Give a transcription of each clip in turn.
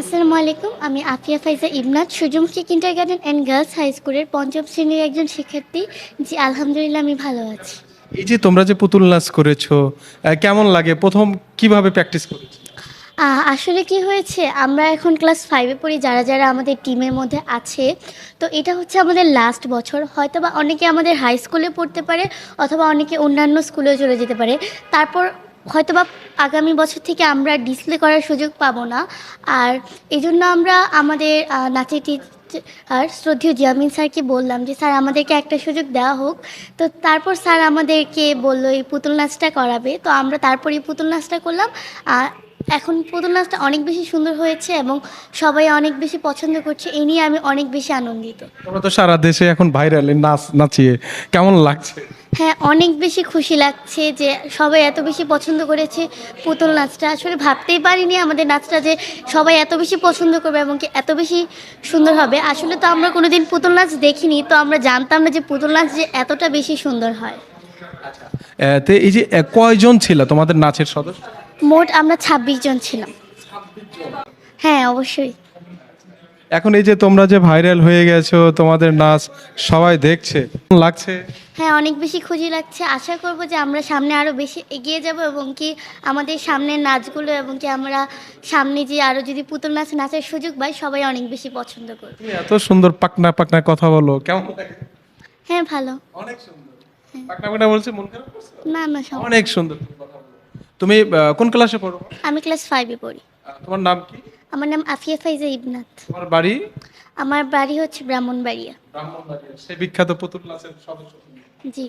আসসালামু আলাইকুম। আমি আফিয়া ফাইজা ইবনাথ, সূর্যমুখী কিন্ডারগার্টেন অ্যান্ড গার্লস হাই স্কুলের পঞ্চম শ্রেণীর একজন শিক্ষার্থী। জি, আলহামদুলিল্লাহ আমি ভালো আছি। এই যে তোমরা যে পুতুল নাচ করেছো, কেমন লাগে? প্রথম কিভাবে প্র্যাকটিস করেছো? আসলে কি হয়েছে, আমরা এখন ক্লাস 5-এ পড়ি, যারা যারা আমাদের টিমের মধ্যে আছে। তো এটা হচ্ছে আমাদের লাস্ট বছর। হয়তোবা অনেকে আমাদের হাই স্কুলে পড়তে পারে, অথবা অনেকে অন্যান্য স্কুলেও চলে যেতে পারে। তারপর হয়তোবা আগামী বছর থেকে আমরা ডিসপ্লে করার সুযোগ পাবো না। আর এই জন্য আমরা আমাদের নাচের আর শ্রদ্ধেয় জিয়ামিন স্যারকে বললাম যে স্যার আমাদেরকে একটা সুযোগ দেওয়া হোক। তো তারপর স্যার আমাদেরকে বললো এই পুতুল নাচটা করাবে। তো আমরা তারপর এই পুতুল নাচটা করলাম। আর এখন পুতুল নাচটা অনেক বেশি সুন্দর হয়েছে এবং সবাই অনেক বেশি পছন্দ করছে। এই নিয়ে আমি অনেক বেশি আনন্দিত। তোমরা তো সারা দেশে এখন ভাইরাল নাচ নাচিয়ে, কেমন লাগছে? হ্যাঁ, অনেক বেশি খুশি লাগছে যে সবাই এত বেশি পছন্দ করেছে পুতুল নাচটা। আসলে ভাবতেই পারিনি আমাদের নাচটা যে সবাই এত বেশি পছন্দ করবে এবং কি এত বেশি সুন্দর হবে। আসলে তো আমরা কোনোদিন পুতুল নাচ দেখিনি, তো আমরা জানতাম না যে পুতুল নাচ যে এতটা বেশি সুন্দর হয়। তো এই যে কয়জন ছিল তোমাদের নাচের সদস্য? মোট আমরা 26 জন ছিলাম। হ্যাঁ, অবশ্যই। এখন এই যে তোমরা যে ভাইরাল হয়ে গেছো, তোমাদের নাচ সবাই দেখছে, কেমন লাগছে? হ্যাঁ, অনেক বেশি খুশি লাগছে। আশা করব যে আমরা সামনে আরও বেশি এগিয়ে যাব এবং কি আমাদের সামনের নাচগুলো এবং কি আমরা সামনে যে আরও যদি পুতুল নাচ নাচের সুযোগ পাই, সবাই অনেক বেশি পছন্দ করবে। তুমি এত সুন্দর পাকনা পাকনা কথা বলো, কেমন লাগে? হ্যাঁ, ভালো। অনেক সুন্দর। পাকনা পাকনা বলছে, মন খারাপ করছে? না না, সব অনেক সুন্দর কথা বলো। তুমি কোন ক্লাসে পড়ো? আমি ক্লাস 5-এ পড়ি। তোমার নাম কি? আমার নাম আফিয়া ফাইজা ইবনাথ। তোমার বাড়ি? আমার বাড়ি হচ্ছে ব্রাহ্মণবাড়িয়া। ব্রাহ্মণবাড়িয়া। সেই বিখ্যাত পুতুল নাচের সদস্য তুমি। জি।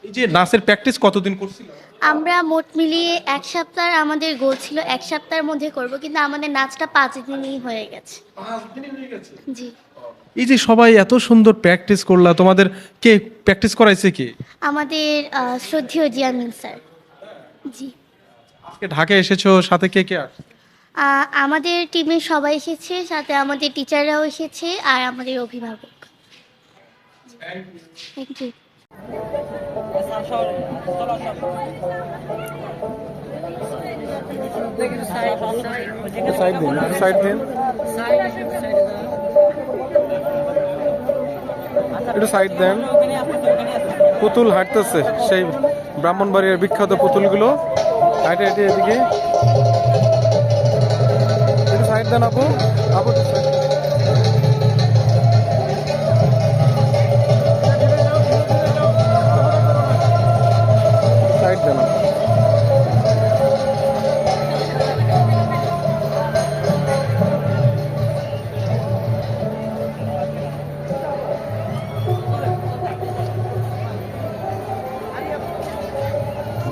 এই যে নাচের প্র্যাকটিস কতদিন করছিল? আমরা মোট মিলিয়ে 1 সপ্তাহ, আমাদের গোল ছিল 1 সপ্তাহের মধ্যে করব, কিন্তু আমাদের নাচটা 5 দিনই হয়ে গেছে। 5 দিনই হয়ে গেছে? জি। এই যে সবাই এত সুন্দর প্র্যাকটিস করলা, তোমাদের কে প্র্যাকটিস করাইছে কে? আমাদের শ্রদ্ধেয় জিয়ামিন স্যার। জি। আজকে ঢাকায় এসেছো, সাথে কে কে আসছে? আমাদের টিমের সবাই এসেছে, সাথে আমাদের টিচাররাও এসেছে আর আমাদের অভিভাবক। Thank you. একটু সাইড দেন। পুতুল হাঁটতেছে, সেই ব্রাহ্মণবাড়িয়ার বিখ্যাত পুতুলগুলো হাঁটে হাঁটে এদিকে। একটু সাইড দেন আপু, আপু একটু side দেন। সাইড দেন আপু।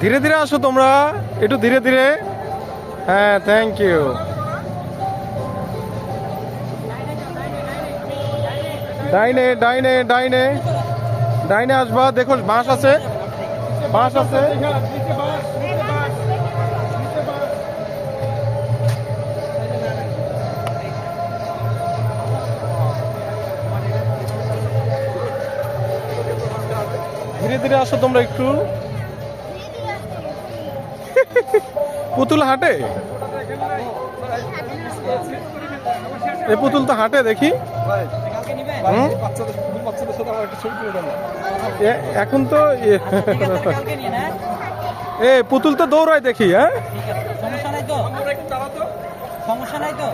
ধীরে ধীরে আসো তোমরা, একটু ধীরে ধীরে। হ্যাঁ, থ্যাংক ইউ। ডাইনে ডাইনে ডাইনে ডাইনে আসবা, দেখো বাঁশ আছে, বাঁশ আছে। ধীরে ধীরে আসো তোমরা একটু। পুতুল হাঁটে? এ পুতুল তো হাঁটে দেখি। এখন তো এ পুতুল তো দৌড়ায় দেখি। হ্যাঁ, সমস্যা নাই তো।